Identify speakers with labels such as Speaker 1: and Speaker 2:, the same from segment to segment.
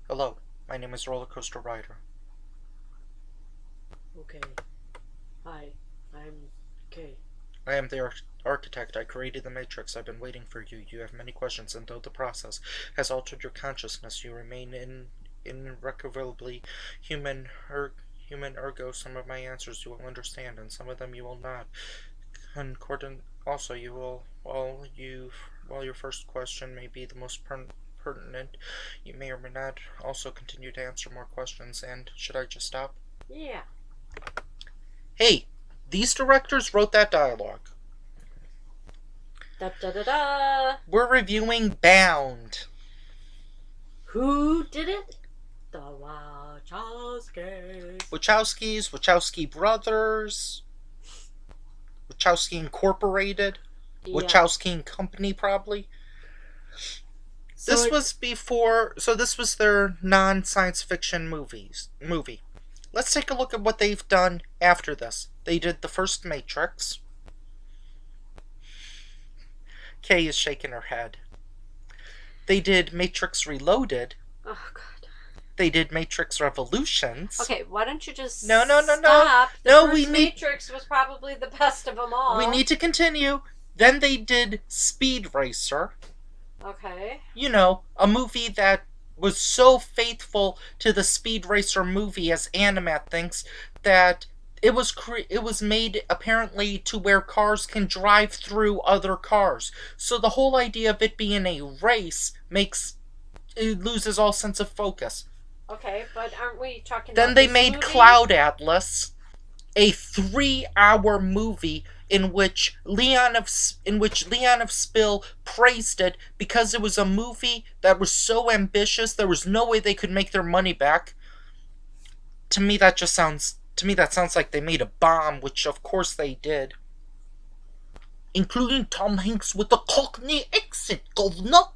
Speaker 1: Hello, my name is Roller Coaster Rider.
Speaker 2: Okay. Hi, I'm Kay.
Speaker 1: I am the architect. I created the Matrix. I've been waiting for you. You have many questions, and though the process has altered your consciousness, you remain irrecoverably human. Ergo, some of my answers you will understand, and some of them you will not. Concordant. Also, you will. While your first question may be the most pertinent, you may or may not also continue to answer more questions. And should I just stop?
Speaker 2: Yeah.
Speaker 1: Hey, these directors wrote that dialogue.
Speaker 2: Da da da da.
Speaker 1: We're reviewing Bound.
Speaker 2: Who did it? The Wachowskis.
Speaker 1: Wachowski brothers, Wachowski Incorporated,
Speaker 2: Yeah.
Speaker 1: Wachowski and Company, probably. This was their non-science fiction movie. Let's take a look at what they've done after this. They did the first Matrix. Kay is shaking her head. They did Matrix Reloaded.
Speaker 2: Oh God.
Speaker 1: They did Matrix Revolutions.
Speaker 2: Okay, why don't you just
Speaker 1: No.
Speaker 2: stop?
Speaker 1: No,
Speaker 2: first Matrix was probably the best of them all.
Speaker 1: We need to continue. Then they did Speed Racer.
Speaker 2: Okay.
Speaker 1: You know, a movie that was so faithful to the Speed Racer movie, as Animat thinks, that it was made apparently to where cars can drive through other cars. So the whole idea of it being a race it loses all sense of focus.
Speaker 2: Okay, but aren't we talking
Speaker 1: Then
Speaker 2: about
Speaker 1: they
Speaker 2: this
Speaker 1: made
Speaker 2: movie?
Speaker 1: Cloud Atlas, a 3-hour movie in which Leon of Spill praised it because it was a movie that was so ambitious there was no way they could make their money back. To me that sounds like they made a bomb, which of course they did. Including Tom Hanks with a Cockney accent, governor.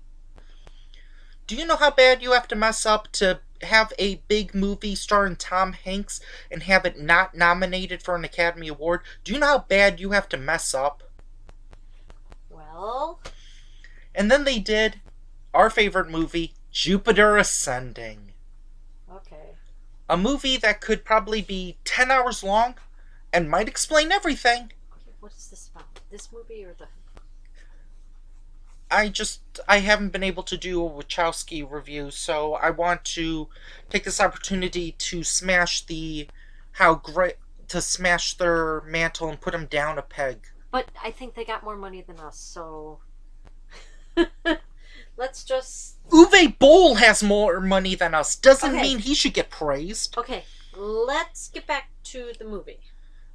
Speaker 1: Do you know how bad you have to mess up to have a big movie starring Tom Hanks and have it not nominated for an Academy Award? Do you know how bad you have to mess up?
Speaker 2: Well.
Speaker 1: And then they did our favorite movie, Jupiter Ascending.
Speaker 2: Okay.
Speaker 1: A movie that could probably be 10 hours long and might explain everything.
Speaker 2: Okay, what is this about? This movie or the...
Speaker 1: I haven't been able to do a Wachowski review, so I want to take this opportunity to smash their mantle and put them down a peg.
Speaker 2: But I think they got more money than us, so let's just...
Speaker 1: Uwe Boll has more money than us. Doesn't
Speaker 2: Okay.
Speaker 1: mean he should get praised.
Speaker 2: Okay, let's get back to the movie.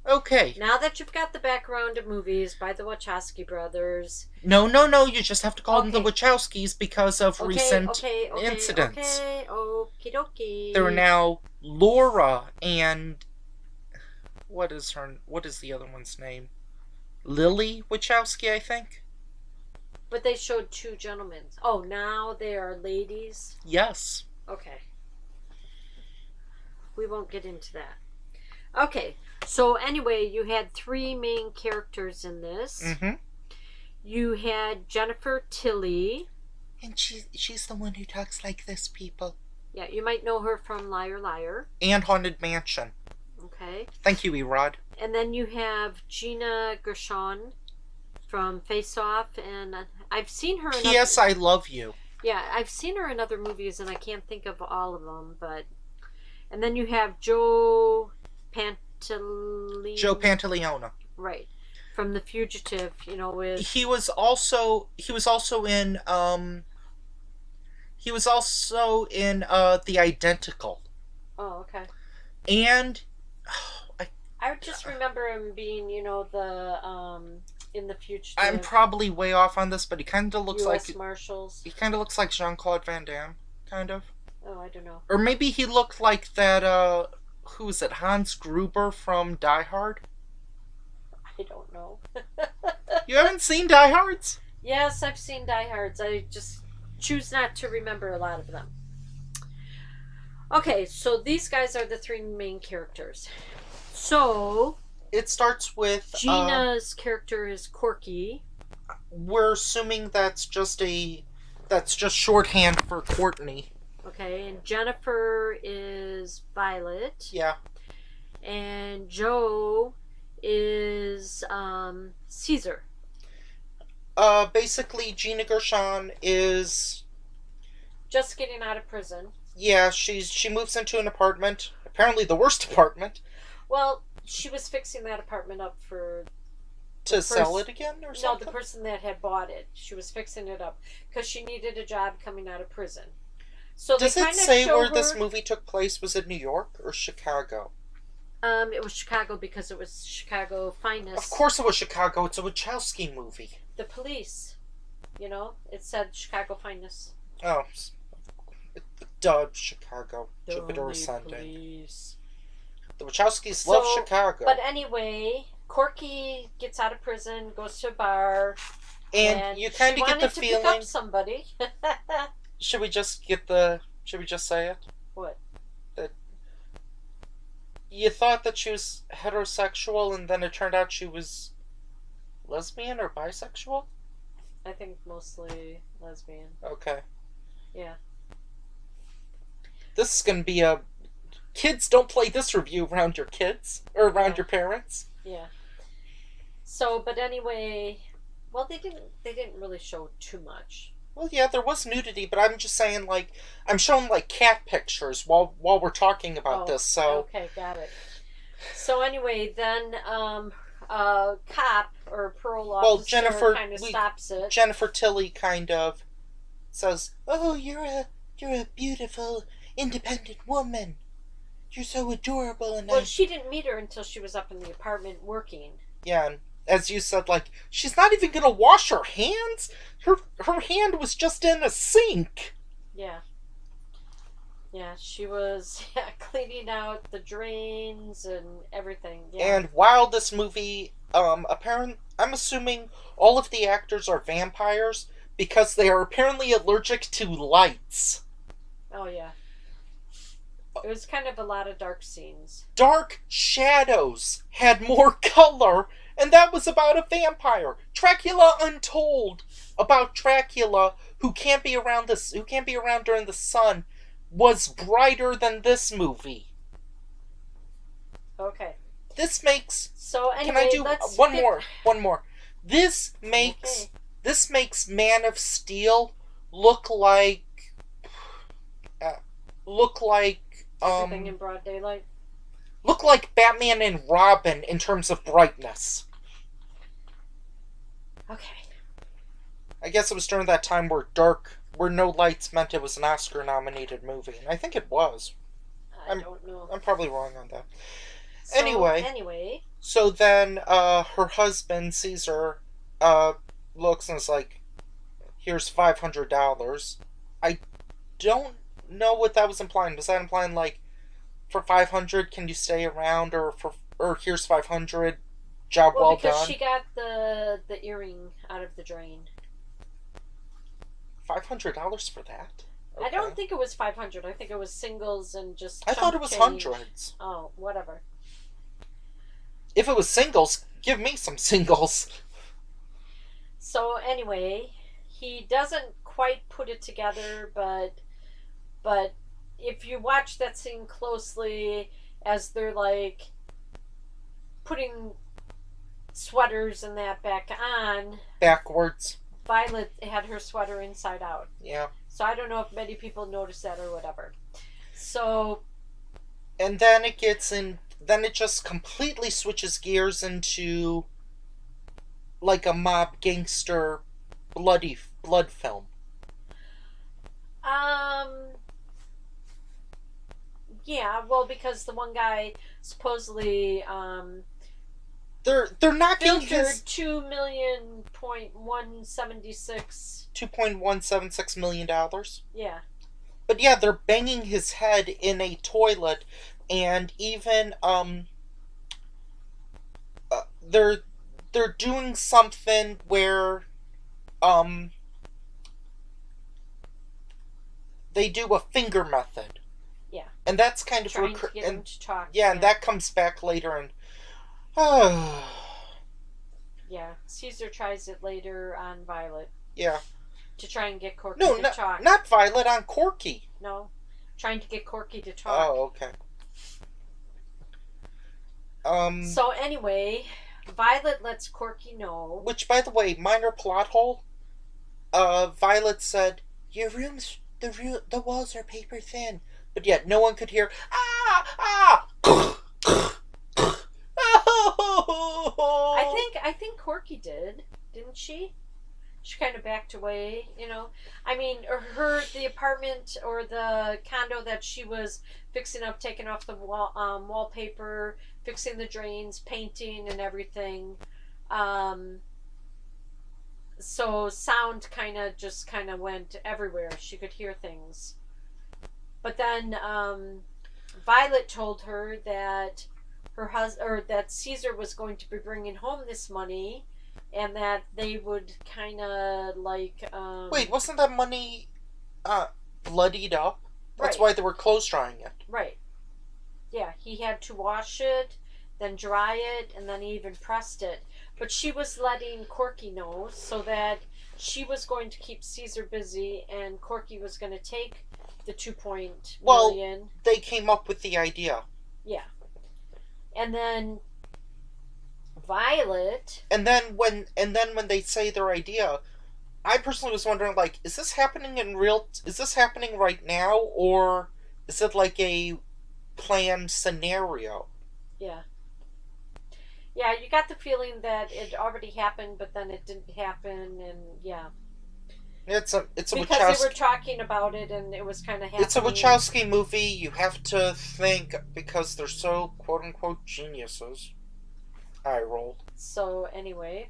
Speaker 1: Okay.
Speaker 2: Now that you've got the background of movies by the Wachowski brothers...
Speaker 1: No, you just have to call them the Wachowskis because of recent incidents.
Speaker 2: Okay, okie dokie.
Speaker 1: There are now Laura and... What is the other one's name? Lily Wachowski, I think?
Speaker 2: But they showed two gentlemen. Oh, now they are ladies?
Speaker 1: Yes.
Speaker 2: Okay. We won't get into that. Okay, so anyway, you had three main characters in this.
Speaker 1: Mm-hmm.
Speaker 2: You had Jennifer Tilly.
Speaker 1: And she's the one who talks like this, people.
Speaker 2: Yeah, you might know her from Liar Liar.
Speaker 1: And Haunted Mansion.
Speaker 2: Okay.
Speaker 1: Thank you, Erod.
Speaker 2: And then you have Gina Gershon from Face Off, and I've seen her in
Speaker 1: P.S. I Love You.
Speaker 2: Yeah, I've seen her in other movies, and I can't think of all of them, but... And then you have Joe
Speaker 1: Pantoliano.
Speaker 2: Right. From The Fugitive, with...
Speaker 1: He was also in The Identical.
Speaker 2: Oh, okay.
Speaker 1: And
Speaker 2: I just remember him being, in The Fugitive.
Speaker 1: I'm probably way off on this, but he kind of looks
Speaker 2: US
Speaker 1: like
Speaker 2: Marshals.
Speaker 1: He kind of looks like Jean-Claude Van Damme, kind of.
Speaker 2: Oh, I don't know.
Speaker 1: Or maybe he looked like that. Who is it? Hans Gruber from Die Hard.
Speaker 2: I don't know.
Speaker 1: You haven't seen Die Hards?
Speaker 2: Yes, I've seen Die Hards. I just choose not to remember a lot of them. Okay, so these guys are the three main characters. So
Speaker 1: it starts with
Speaker 2: Gina's character is Corky.
Speaker 1: We're assuming that's just shorthand for Courtney.
Speaker 2: Okay, and Jennifer is Violet.
Speaker 1: Yeah.
Speaker 2: And Joe is Caesar.
Speaker 1: Basically, Gina Gershon is,
Speaker 2: Just getting out of prison.
Speaker 1: yeah, she moves into an apartment, apparently the worst apartment,
Speaker 2: Well, she was fixing that apartment up for
Speaker 1: to sell it again or
Speaker 2: no,
Speaker 1: something.
Speaker 2: the person that had bought it. She was fixing it up because she needed a job coming out of prison. So
Speaker 1: Does
Speaker 2: they
Speaker 1: it
Speaker 2: kind of
Speaker 1: say
Speaker 2: show
Speaker 1: where
Speaker 2: her.
Speaker 1: this movie took place? Was it New York or Chicago?
Speaker 2: It was Chicago because it was Chicago finest.
Speaker 1: Of course it was Chicago. It's a Wachowski movie.
Speaker 2: The police, you know, it said Chicago finest.
Speaker 1: Oh, duh, Chicago.
Speaker 2: The
Speaker 1: Jupiter
Speaker 2: only
Speaker 1: Ascending.
Speaker 2: police.
Speaker 1: The Wachowskis love Chicago.
Speaker 2: But anyway, Corky gets out of prison, goes to a bar,
Speaker 1: and you kind of get the feeling.
Speaker 2: Pick up somebody.
Speaker 1: Should we just say it?
Speaker 2: What?
Speaker 1: That you thought that she was heterosexual, and then it turned out she was lesbian or bisexual?
Speaker 2: I think mostly lesbian.
Speaker 1: Okay.
Speaker 2: Yeah.
Speaker 1: This is gonna be a kids don't play this review around your kids or around your parents.
Speaker 2: Yeah. So, but anyway, well, they didn't really show too much.
Speaker 1: Well, yeah, there was nudity, but I'm just saying, like, I'm showing like cat pictures while we're talking about this. So
Speaker 2: okay, got it. So anyway, then cop or parole officer
Speaker 1: Jennifer
Speaker 2: kind of stops it.
Speaker 1: Jennifer Tilly kind of says, "Oh, you're a beautiful, independent woman. You're so adorable." And
Speaker 2: well, she didn't meet her until she was up in the apartment working.
Speaker 1: Yeah, and as you said, like, she's not even gonna wash her hands. Her hand was just in a sink.
Speaker 2: Yeah. Yeah, she was cleaning out the drains and everything. Yeah.
Speaker 1: And while this movie, I'm assuming all of the actors are vampires because they are apparently allergic to lights.
Speaker 2: Oh yeah. It was kind of a lot of dark scenes.
Speaker 1: Dark Shadows had more color, and that was about a vampire. Dracula Untold, about Dracula who can't be around during the sun, was brighter than this movie.
Speaker 2: Okay.
Speaker 1: This makes.
Speaker 2: So anyway,
Speaker 1: can I do one more? This makes Man of Steel look like
Speaker 2: everything in broad daylight.
Speaker 1: Look like Batman and Robin in terms of brightness.
Speaker 2: Okay.
Speaker 1: I guess it was during that time where no lights meant it was an Oscar-nominated movie, and I think it was.
Speaker 2: I don't know.
Speaker 1: I'm probably wrong on that.
Speaker 2: So,
Speaker 1: anyway. So then, her husband, Caesar, looks and is like, "Here's $500. I don't know what that was implying. Was that implying, like, for $500, can you stay around, or here's $500, job well done?
Speaker 2: Because she got the earring out of the drain.
Speaker 1: $500 for that? Okay.
Speaker 2: I don't think it was 500. I think it was singles and just.
Speaker 1: I thought it was
Speaker 2: change.
Speaker 1: hundreds.
Speaker 2: Oh, whatever.
Speaker 1: If it was singles, give me some singles.
Speaker 2: So anyway, he doesn't quite put it together, but if you watch that scene closely, as they're like putting sweaters and that back on
Speaker 1: backwards,
Speaker 2: Violet had her sweater inside out.
Speaker 1: Yeah.
Speaker 2: So I don't know if many people noticed that or whatever. So.
Speaker 1: And then then it just completely switches gears into like a mob gangster blood film.
Speaker 2: Yeah, well, because the one guy supposedly
Speaker 1: they're knocking his $2.176 million.
Speaker 2: Yeah.
Speaker 1: But yeah, they're banging his head in a toilet, and even they're doing something where they do a finger method.
Speaker 2: Yeah.
Speaker 1: And that's kind of
Speaker 2: trying to get him to talk.
Speaker 1: Yeah, and that comes back later, and
Speaker 2: yeah, Caesar tries it later on Violet.
Speaker 1: Yeah.
Speaker 2: To try and get Corky
Speaker 1: to
Speaker 2: talk.
Speaker 1: Not Violet, on Corky.
Speaker 2: No, trying to get Corky to talk.
Speaker 1: Oh, okay.
Speaker 2: So anyway, Violet lets Corky know.
Speaker 1: Which, by the way, minor plot hole. Violet said, "Your rooms, the walls are paper thin," but yet no one could hear. Ah, ah.
Speaker 2: I think Corky did, didn't she? She kind of backed away, you know. I mean, the apartment or the condo that she was fixing up, taking off the wallpaper, fixing the drains, painting, and everything. Um, so sound just kind of went everywhere. She could hear things. But then Violet told her that her husband or that Caesar was going to be bringing home this money, and that they would kind of like.
Speaker 1: Wait, wasn't that money bloodied up? That's
Speaker 2: Right.
Speaker 1: why they were clothes drying it.
Speaker 2: Right. Yeah, he had to wash it, then dry it, and then he even pressed it. But she was letting Corky know so that she was going to keep Caesar busy, and Corky was going to take the 2 million.
Speaker 1: They came up with the idea.
Speaker 2: Yeah. And then Violet.
Speaker 1: And then when they say their idea, I personally was wondering, like, is this happening is this happening right now, or is it like a planned scenario?
Speaker 2: Yeah. Yeah, you got the feeling that it already happened, but then it didn't happen, and yeah.
Speaker 1: It's a
Speaker 2: because
Speaker 1: Wachowski.
Speaker 2: they were talking about it, and it was kind of happening.
Speaker 1: It's a Wachowski movie. You have to think because they're so quote unquote geniuses. I rolled.
Speaker 2: So anyway.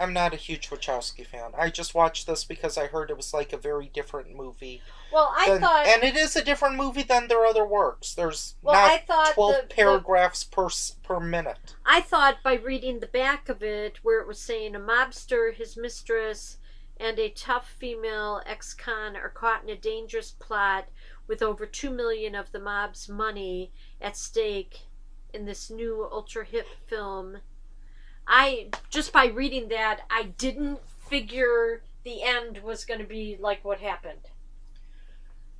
Speaker 1: I'm not a huge Wachowski fan. I just watched this because I heard it was like a very different movie.
Speaker 2: Well, thought,
Speaker 1: and it is a different movie than their other works. There's
Speaker 2: well,
Speaker 1: not
Speaker 2: I thought
Speaker 1: 12 paragraphs per minute.
Speaker 2: I thought by reading the back of it, where it was saying a mobster, his mistress, and a tough female ex-con are caught in a dangerous plot with over 2 million of the mob's money at stake in this new ultra hip film. Just by reading that, I didn't figure the end was going to be like what happened.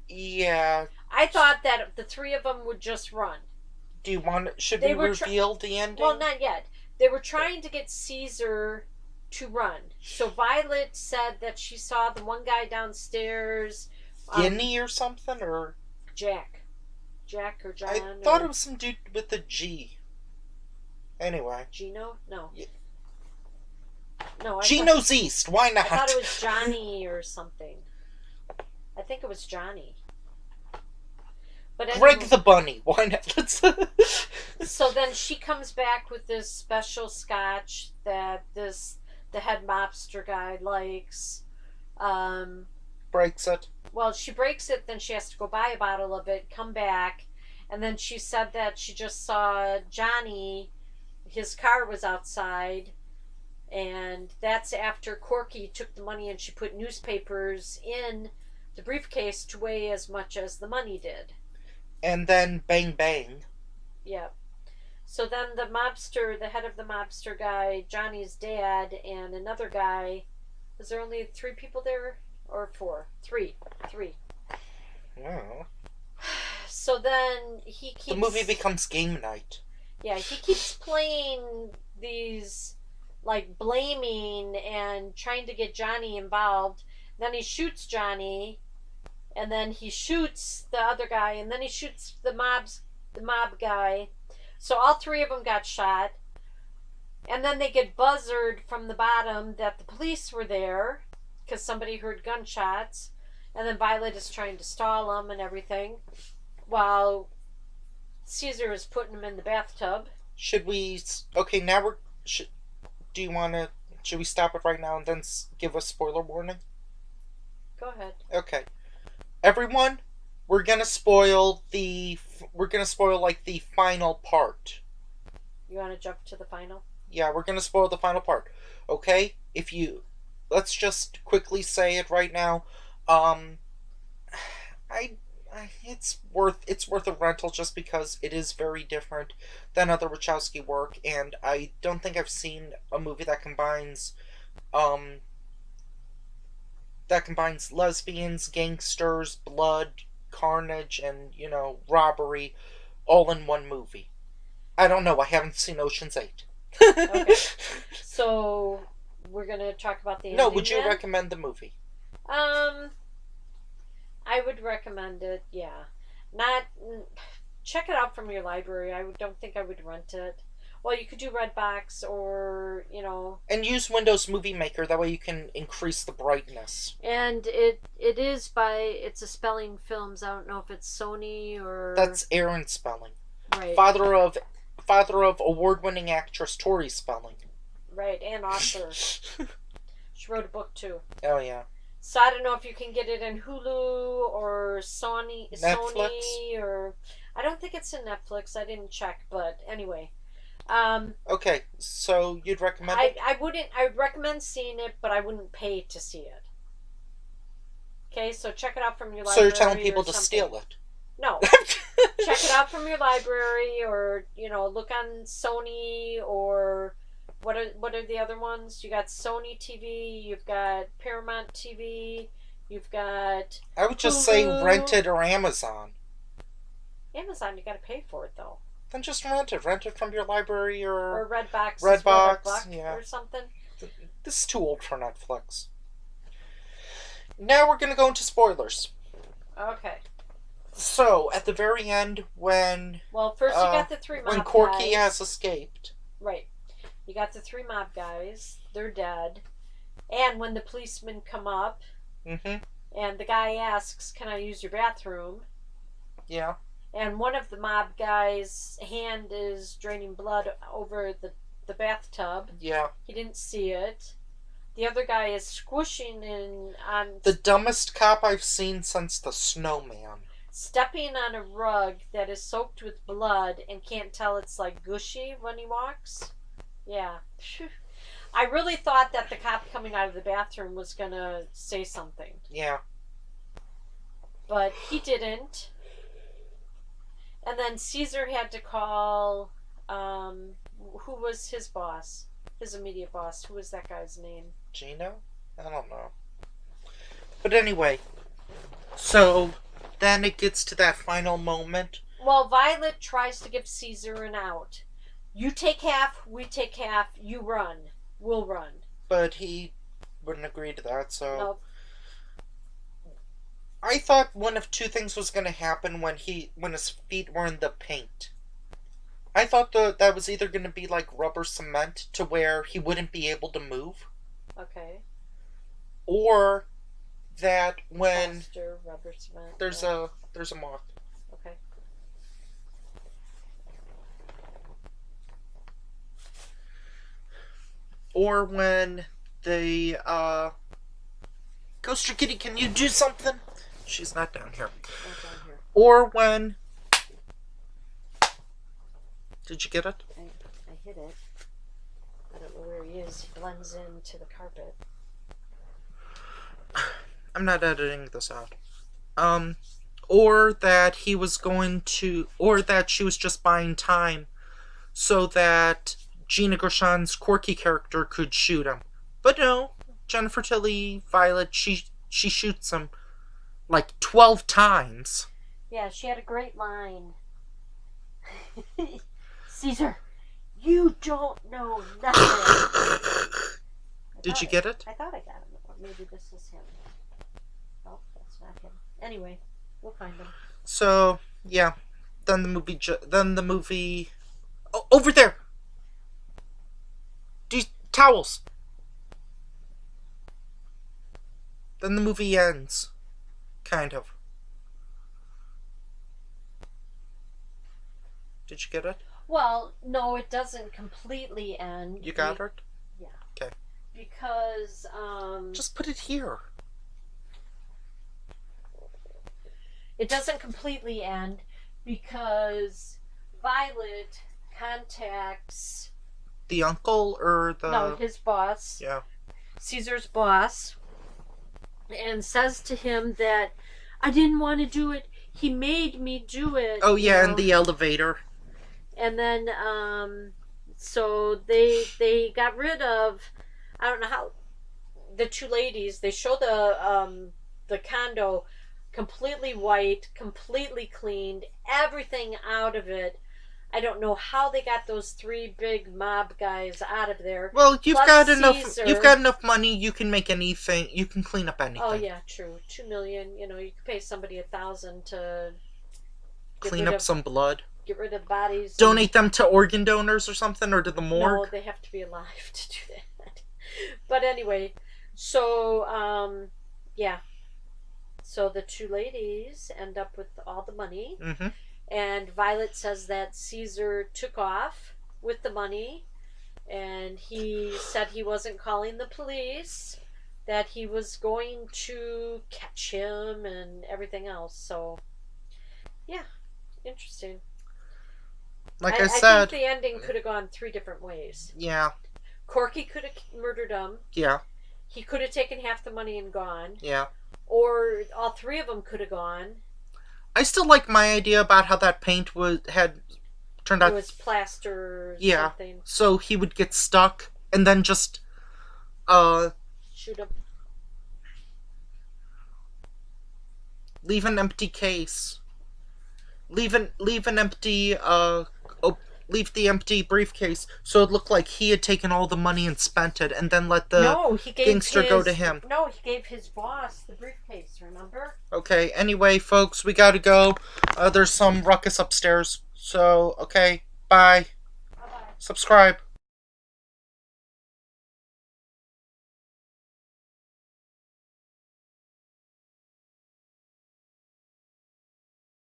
Speaker 1: Yeah.
Speaker 2: I thought that the three of them would just run.
Speaker 1: Do you want? Should we reveal the ending?
Speaker 2: Well, not yet. They were trying to get Caesar to run. So Violet said that she saw the one guy downstairs.
Speaker 1: Guinea or something, or
Speaker 2: Jack or John.
Speaker 1: I thought it was some dude with a G. Anyway.
Speaker 2: Gino? No.
Speaker 1: Yeah.
Speaker 2: No.
Speaker 1: Gino's East. Why not?
Speaker 2: I thought it was Johnny or something. I think it was Johnny. But anyway,
Speaker 1: Greg the Bunny. Why not?
Speaker 2: So then she comes back with this special scotch that the head mobster guy likes.
Speaker 1: Breaks it.
Speaker 2: Well, she breaks it, then she has to go buy a bottle of it, come back, and then she said that she just saw Johnny. His car was outside, and that's after Corky took the money and she put newspapers in the briefcase to weigh as much as the money did.
Speaker 1: And then bang bang.
Speaker 2: Yep. So then the head of the mobster guy, Johnny's dad, and another guy. Was there only 3 people there? Or 4? 3.
Speaker 1: Wow.
Speaker 2: So then he keeps...
Speaker 1: The movie becomes game night.
Speaker 2: Yeah, he keeps playing these, like, blaming and trying to get Johnny involved. Then he shoots Johnny, and then he shoots the other guy, and then he shoots the mob guy. So all 3 of them got shot. And then they get buzzed from the bottom that the police were there because somebody heard gunshots. And then Violet is trying to stall them and everything, while Caesar is putting him in the bathtub.
Speaker 1: Should we? Okay, now we're. Do you want to? Should we stop it right now and then give a spoiler warning?
Speaker 2: Go ahead.
Speaker 1: Okay, everyone, we're gonna spoil like the final part.
Speaker 2: You want to jump to the final?
Speaker 1: Yeah, we're gonna spoil the final part. Okay, let's just quickly say it right now. It's worth a rental just because it is very different than other Wachowski work, and I don't think I've seen a movie that combines that combines lesbians, gangsters, blood, carnage, and, robbery all in one movie. I don't know. I haven't seen Ocean's 8.
Speaker 2: Okay. So we're gonna talk about the
Speaker 1: No,
Speaker 2: ending
Speaker 1: would you
Speaker 2: then?
Speaker 1: recommend the movie?
Speaker 2: Um, I would recommend it. Yeah, not check it out from your library. Don't think I would rent it. Well, you could do Redbox or
Speaker 1: And use Windows Movie Maker. That way you can increase the brightness.
Speaker 2: and it's a Spelling Films. I don't know if it's Sony or
Speaker 1: That's Aaron Spelling,
Speaker 2: right,
Speaker 1: father of award-winning actress Tori Spelling.
Speaker 2: right, and author. She wrote a book too.
Speaker 1: Oh yeah.
Speaker 2: So I don't know if you can get it in Hulu or
Speaker 1: Netflix?
Speaker 2: Sony, or I don't think it's in Netflix. I didn't check, but anyway.
Speaker 1: Okay, so you'd recommend it?
Speaker 2: I would recommend seeing it, but I wouldn't pay to see it. Okay, so check it out from your library.
Speaker 1: So you're telling people
Speaker 2: or
Speaker 1: to
Speaker 2: something.
Speaker 1: steal it?
Speaker 2: No. Check it out from your library, or look on Sony, or what are the other ones? You got Sony TV, you've got Paramount TV, you've got
Speaker 1: I would just say
Speaker 2: Hulu.
Speaker 1: rent it or Amazon.
Speaker 2: Amazon. You got to pay for it though,
Speaker 1: Then just rent it. Rent it from your library
Speaker 2: or Redbox.
Speaker 1: Redbox,
Speaker 2: Is what, $1
Speaker 1: yeah.
Speaker 2: or something.
Speaker 1: This is too old for Netflix. Now we're gonna go into spoilers.
Speaker 2: Okay.
Speaker 1: So, at the very end, when
Speaker 2: Well, first you got the three mob
Speaker 1: when Corky
Speaker 2: guys.
Speaker 1: has escaped,
Speaker 2: Right. You got the three mob guys. They're dead. And when the policemen come up,
Speaker 1: mm-hmm,
Speaker 2: and the guy asks, "Can I use your bathroom?"
Speaker 1: yeah,
Speaker 2: And one of the mob guys' hand is draining blood over the bathtub.
Speaker 1: yeah,
Speaker 2: He didn't see it. The other guy is squishing on
Speaker 1: the dumbest cop I've seen since the Snowman.
Speaker 2: stepping on a rug that is soaked with blood and can't tell it's like gushy when he walks. Yeah. I really thought that the cop coming out of the bathroom was gonna say something,
Speaker 1: Yeah,
Speaker 2: but he didn't. And then Caesar had to call, who was his boss? His immediate boss. Who was that guy's name?
Speaker 1: Gino? I don't know. But anyway, so then it gets to that final moment.
Speaker 2: Well, Violet tries to give Caesar an out. You take half, we take half, you run. We'll run.
Speaker 1: But he wouldn't agree to that, so...
Speaker 2: Nope.
Speaker 1: I thought one of two things was going to happen when his feet were in the paint. I thought that was either going to be like rubber cement to where he wouldn't be able to move,
Speaker 2: Okay.
Speaker 1: or that when
Speaker 2: Plaster, rubber cement.
Speaker 1: there's
Speaker 2: yeah.
Speaker 1: a moth.
Speaker 2: Okay.
Speaker 1: Or when they Ghoster Kitty, can you do something? She's not down here.
Speaker 2: Not down here.
Speaker 1: Or when... Did you get it?
Speaker 2: I hit it. I don't know where he is. He blends into the carpet.
Speaker 1: I'm not editing this out. Or that he was going to... Or that she was just buying time so that Gina Gershon's quirky character could shoot him. But no, Jennifer Tilly, Violet, she shoots him like 12 times.
Speaker 2: Yeah, she had a great line. Caesar, you don't know nothing.
Speaker 1: Did you get it?
Speaker 2: I thought I got him. Or maybe this is him. Oh, that's not him. Anyway, we'll find him.
Speaker 1: So, yeah. Then the movie... Oh, over there! Towels! Then the movie ends. Kind of. Did you get it?
Speaker 2: Well, no, it doesn't completely end.
Speaker 1: You got it?
Speaker 2: Yeah.
Speaker 1: Okay.
Speaker 2: Because,
Speaker 1: Just put it here.
Speaker 2: it doesn't completely end because Violet contacts...
Speaker 1: The uncle or the...
Speaker 2: No, his boss.
Speaker 1: Yeah.
Speaker 2: Caesar's boss. And says to him that, I didn't want to do it. He made me do it.
Speaker 1: Oh, yeah, in the elevator.
Speaker 2: And then, so they got rid of, I don't know how, the two ladies, they show the condo completely white, completely cleaned, everything out of it. I don't know how they got those three big mob guys out of there.
Speaker 1: Well, you've
Speaker 2: Plus
Speaker 1: got enough.
Speaker 2: Caesar.
Speaker 1: You've got enough money. You can make anything. You can clean up anything.
Speaker 2: Oh yeah, true. 2 million. You know, you could pay somebody 1,000 to
Speaker 1: Clean up some blood.
Speaker 2: Get rid of bodies.
Speaker 1: Donate them to organ donors or something, or to the morgue.
Speaker 2: No, they have to be alive to do that. But anyway, so yeah. So the two ladies end up with all the money.
Speaker 1: Mm-hmm.
Speaker 2: And Violet says that Caesar took off with the money, and he said he wasn't calling the police, that he was going to catch him and everything else. So, yeah, interesting.
Speaker 1: Like I said,
Speaker 2: I think the ending could have gone 3 different ways.
Speaker 1: Yeah.
Speaker 2: Corky could have murdered him.
Speaker 1: Yeah.
Speaker 2: He could have taken half the money and gone.
Speaker 1: Yeah.
Speaker 2: Or all 3 of them could have gone.
Speaker 1: I still like my idea about how that paint had turned out.
Speaker 2: It was plaster or
Speaker 1: yeah.
Speaker 2: something.
Speaker 1: So he would get stuck and then just
Speaker 2: shoot him.
Speaker 1: Leave an empty case. Leave an empty leave the empty briefcase so it looked like he had taken all the money and spent it, and then let the gangster go to him.
Speaker 2: No, he gave his boss the briefcase, remember?
Speaker 1: Okay, anyway, folks, we gotta go. There's some ruckus upstairs. So, okay, bye.
Speaker 2: Bye-bye.
Speaker 1: Subscribe.